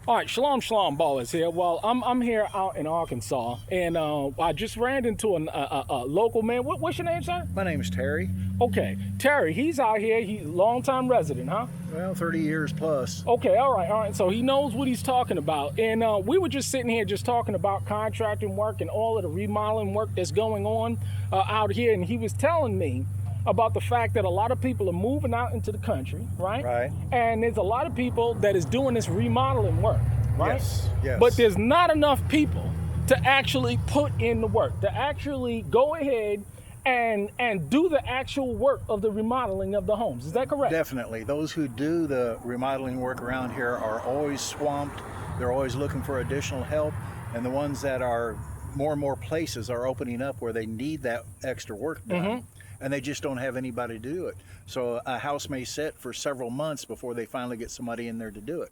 All right, Shalom Ball is here. Well, I'm here out in Arkansas, and I just ran into a local man. What's your name, sir? My name's Terry. Okay, Terry. He's out here. He's a longtime resident, huh? Well, 30 years plus. Okay, all right. So he knows what he's talking about. And we were just sitting here just talking about contracting work and all of the remodeling work that's going on out here. And he was telling me about the fact that a lot of people are moving out into the country, right? Right. And there's a lot of people that is doing this remodeling work, right? Yes. But there's not enough people to actually put in the work, to actually go ahead and do the actual work of the remodeling of the homes. Is that correct? Definitely. Those who do the remodeling work around here are always swamped. They're always looking for additional help. And the ones that are more and more places are opening up where they need that extra work done. Mm-hmm. And they just don't have anybody to do it. So a house may sit for several months before they finally get somebody in there to do it.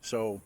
So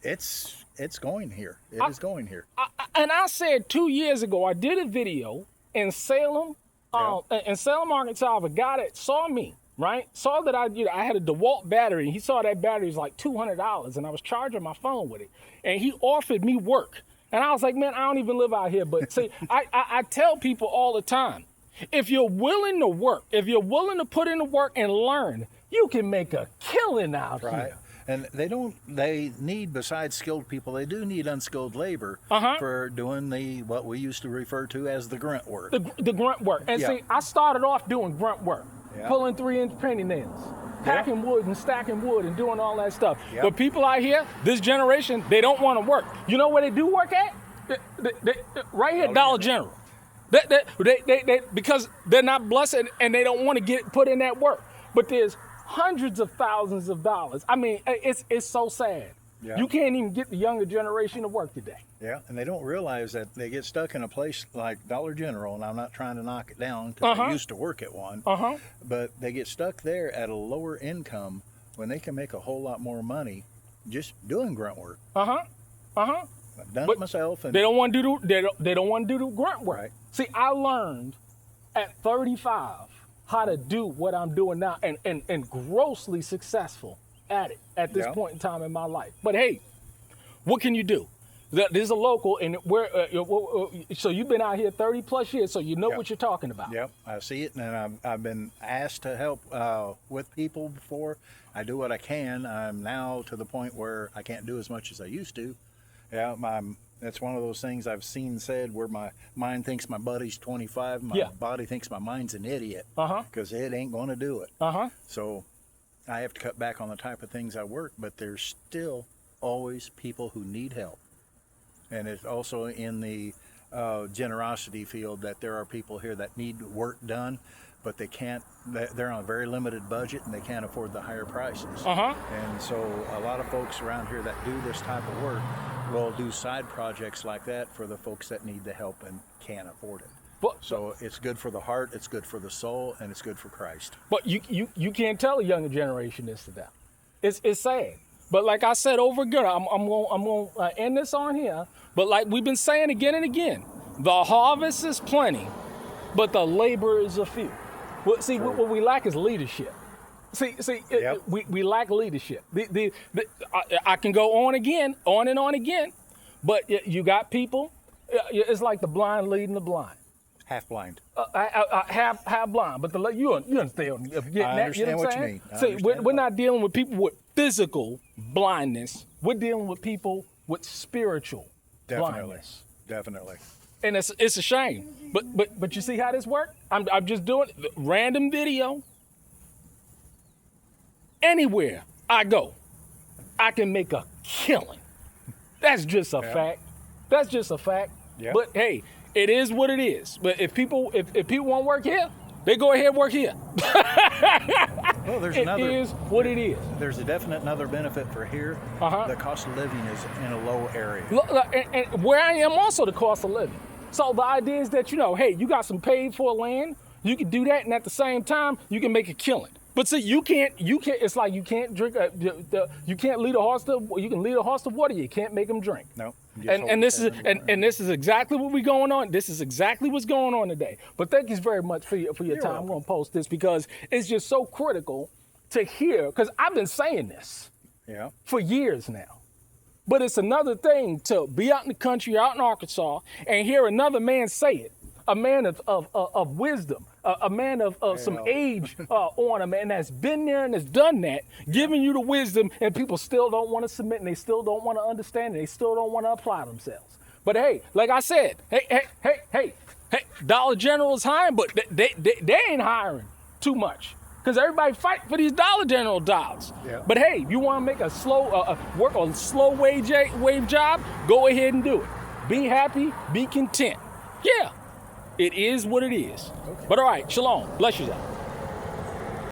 it's going here. It is going here. And I said 2 years ago, I did a video in Salem, Arkansas, of a guy that saw me, right? Saw that I had a DeWalt battery, and he saw that battery was like $200, and I was charging my phone with it. And he offered me work. And I was like, man, I don't even live out here. But see, I tell people all the time, if you're willing to work, if you're willing to put in the work and learn, you can make a killing out here. And they need, besides skilled people, they do need unskilled labor for doing what we used to refer to as the grunt work. The grunt work. And see, I started off doing grunt work, pulling 3-inch penny nails, packing wood and stacking wood and doing all that stuff. But people out here, this generation, they don't want to work. You know where they do work at? Right here, Dollar General. They because they're not blessed and they don't want to put in that work. But there's hundreds of thousands of dollars. I mean, it's so sad. Yeah. You can't even get the younger generation to work today. Yeah, and they don't realize that they get stuck in a place like Dollar General, and I'm not trying to knock it down because I used to work at one, but they get stuck there at a lower income when they can make a whole lot more money just doing grunt work. I've done it myself. And they don't want to do they don't want to do the grunt work. Right. See, I learned at 35 how to do what I'm doing now and grossly successful at it at this point in time in my life. But hey, what can you do? There's a local, and so you've been out here 30 plus years, so you know what you're talking about. Yep, I see it, and I've been asked to help with people before. I do what I can. I'm now to the point where I can't do as much as I used to. Yeah, that's one of those things I've seen said where my mind thinks my buddy's 25, my body thinks my mind's an idiot because it ain't going to do it. So I have to cut back on the type of things I work, but there's still always people who need help. And it's also in the generosity field that there are people here that need work done, but they can't, they're on a very limited budget and they can't afford the higher prices. And so a lot of folks around here that do this type of work will do side projects like that for the folks that need the help and can't afford it. So it's good for the heart, it's good for the soul, and it's good for Christ. But you can't tell a younger generation this to them. It's sad. But like I said over again, I'm going to end this on here. But like we've been saying again and again, the harvest is plenty, but the laborers are few. Well, see, what we lack is leadership. We lack leadership. I can go on and on again, but you got people. It's like the blind leading the blind. Half blind. Half blind. But you understand? I understand what you mean. See, we're not dealing with people with physical blindness. We're dealing with people with spiritual blindness. Definitely. And it's a shame. But you see how this works? I'm just doing random video. Anywhere I go, I can make a killing. That's just a fact. That's just a fact. Yep. But hey, it is what it is. But if people want to work here, they go ahead and work here. Well, it is what it is. There's a definite another benefit for here. The cost of living is in a low area. And where I am also the cost of living. So the idea is that, hey, you got some paid for land, you can do that, and at the same time, you can make a killing. But see, you can't, it's like you can't drink, you can't lead a horse to, you can lead a horse to water, you can't make them drink. No. And this is exactly what we're going on. This is exactly what's going on today. But thank you very much for your time. I'm going to post this because it's just so critical to hear, because I've been saying this for years now. But it's another thing to be out in the country, out in Arkansas, and hear another man say it. A man of wisdom, a man of some age on him, and that's been there and has done that, giving you the wisdom, and people still don't want to submit, and they still don't want to understand, and they still don't want to apply themselves. But hey, like I said, hey, Dollar General is hiring, but they ain't hiring too much. Because everybody fight for these Dollar General dollars. Yeah. But hey, you want to make a work on slow wage job, go ahead and do it. Be happy, be content. Yeah, it is what it is. Okay. But all right, shalom. Bless you, y'all.